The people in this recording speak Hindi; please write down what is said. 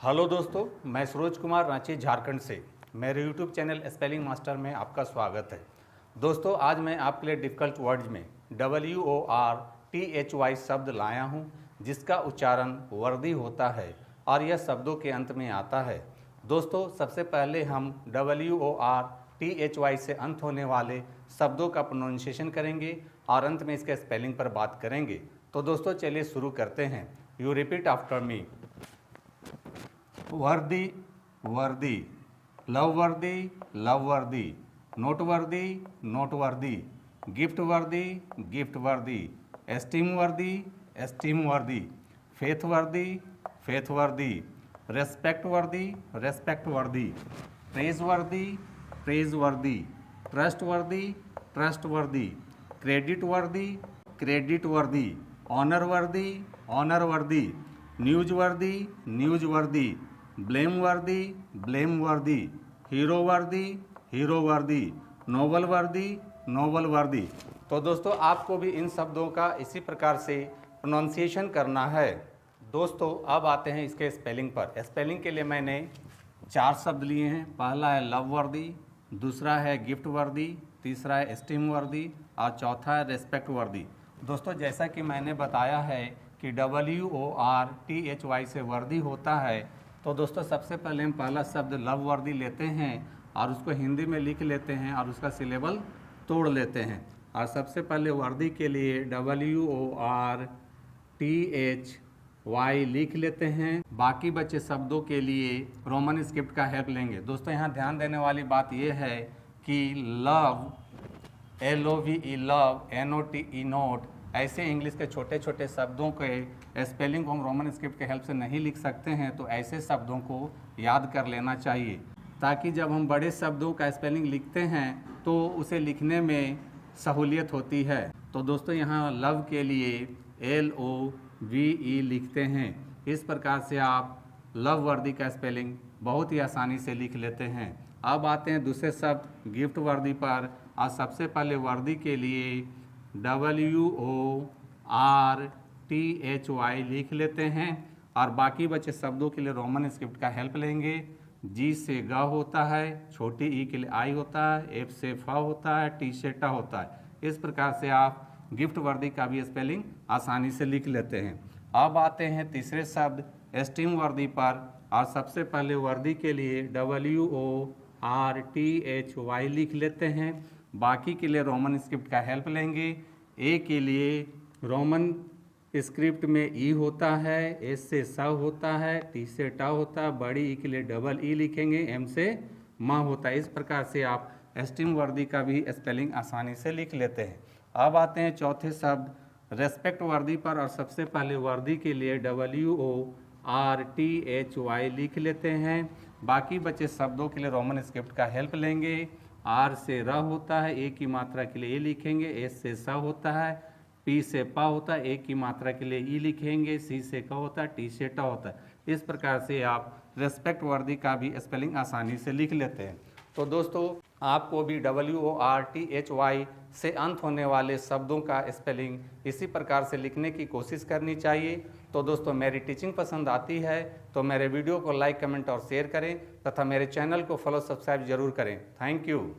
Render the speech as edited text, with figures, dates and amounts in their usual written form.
हेलो दोस्तों, मैं सरोज कुमार रांची झारखंड से मेरे यूट्यूब चैनल स्पेलिंग मास्टर में आपका स्वागत है। दोस्तों, आज मैं आपके लिए डिफ़िकल्ट वर्ड्स में WORTHY शब्द लाया हूं, जिसका उच्चारण वर्दी होता है और यह शब्दों के अंत में आता है। दोस्तों, सबसे पहले हम WORTHY से अंत होने वाले शब्दों का प्रोनाउंसिएशन करेंगे और अंत में इसके स्पेलिंग पर बात करेंगे। तो दोस्तों, चलिए शुरू करते हैं। You repeat after me. वर्दी वर्दी, लव वर्दी लव वर्दी, नोट वर्दी नोट वर्दी, गिफ्ट वर्दी गिफ्ट वर्दी, एस्टीम वर्दी एस्टीम वर्दी, फेथ वर्दी फेथ वर्दी, रेस्पेक्ट वर्दी रेस्पेक्ट वर्दी, प्रेज वर्दी प्रेज वर्दी, ट्रस्ट वर्दी ट्रस्ट वर्दी, क्रेडिट वर्दी क्रेडिट वर्दी, ऑनर वर्दी ऑनर वर्दी, न्यूज वर्दी न्यूज वर्दी, ब्लेम वर्दी, हीरो वर्दी, नोबल वर्दी। तो दोस्तों, आपको भी इन शब्दों का इसी प्रकार से प्रोनाउंसिएशन करना है। दोस्तों, अब आते हैं इसके स्पेलिंग पर। स्पेलिंग के लिए मैंने 4 शब्द लिए हैं। पहला है लव वर्दी, दूसरा है गिफ्ट वर्दी, तीसरा है एस्टीम वर्दी और चौथा है रेस्पेक्ट वर्दी। दोस्तों, जैसा कि मैंने बताया है कि WORTHY से वर्दी होता है, तो दोस्तों सबसे पहले हम पहला शब्द लव वर्दी लेते हैं और उसको हिंदी में लिख लेते हैं और उसका सिलेबल तोड़ लेते हैं। और सबसे पहले वर्दी के लिए WORTHY लिख लेते हैं। बाकी बचे शब्दों के लिए रोमन स्क्रिप्ट का हेल्प लेंगे। दोस्तों, यहाँ ध्यान देने वाली बात यह है कि love LOVE love, NOTE note, ऐसे इंग्लिश के छोटे छोटे शब्दों के स्पेलिंग को हम रोमन स्क्रिप्ट के हेल्प से नहीं लिख सकते हैं। तो ऐसे शब्दों को याद कर लेना चाहिए, ताकि जब हम बड़े शब्दों का स्पेलिंग लिखते हैं तो उसे लिखने में सहूलियत होती है। तो दोस्तों, यहाँ लव के लिए LOVE लिखते हैं। इस प्रकार से आप लव वर्दी का स्पेलिंग बहुत ही आसानी से लिख लेते हैं। अब आते हैं दूसरे शब्द गिफ्ट वर्दी पर। और सबसे पहले वर्दी के लिए WORTHY लिख लेते हैं और बाकी बचे शब्दों के लिए रोमन स्क्रिप्ट का हेल्प लेंगे। G से ग होता है, छोटी ई के लिए आई होता है, F से फ होता है, T से ट होता है। इस प्रकार से आप गिफ्ट वर्दी का भी स्पेलिंग आसानी से लिख लेते हैं। अब आते हैं तीसरे शब्द एस्टीम वर्दी पर। और सबसे पहले वर्दी के लिए WORTHY लिख लेते हैं। बाकी के लिए रोमन स्क्रिप्ट का हेल्प लेंगे। ए के लिए रोमन स्क्रिप्ट में ई होता है, एस से स होता है, टी से ट होता है, बड़ी ई के लिए डबल ई लिखेंगे, एम से म होता है। इस प्रकार से आप एस्टीम वर्दी का भी स्पेलिंग आसानी से लिख लेते हैं। अब आते हैं चौथे शब्द रेस्पेक्ट वर्दी पर। और सबसे पहले वर्दी के लिए WORTHY लिख लेते हैं। बाकी बचे शब्दों के लिए रोमन स्क्रिप्ट का हेल्प लेंगे। आर से र होता है, ए की मात्रा के लिए ए लिखेंगे, एस से स होता है, पी से प होता है, ए की मात्रा के लिए ई लिखेंगे, सी से क होता है, टी से ट होता है। इस प्रकार से आप रेस्पेक्ट वर्दी का भी स्पेलिंग आसानी से लिख लेते हैं। तो दोस्तों, आपको भी WORTHY से अंत होने वाले शब्दों का स्पेलिंग इसी प्रकार से लिखने की कोशिश करनी चाहिए। तो दोस्तों, मेरी टीचिंग पसंद आती है तो मेरे वीडियो को लाइक, कमेंट और शेयर करें तथा मेरे चैनल को फॉलो सब्सक्राइब जरूर करें। Thank you.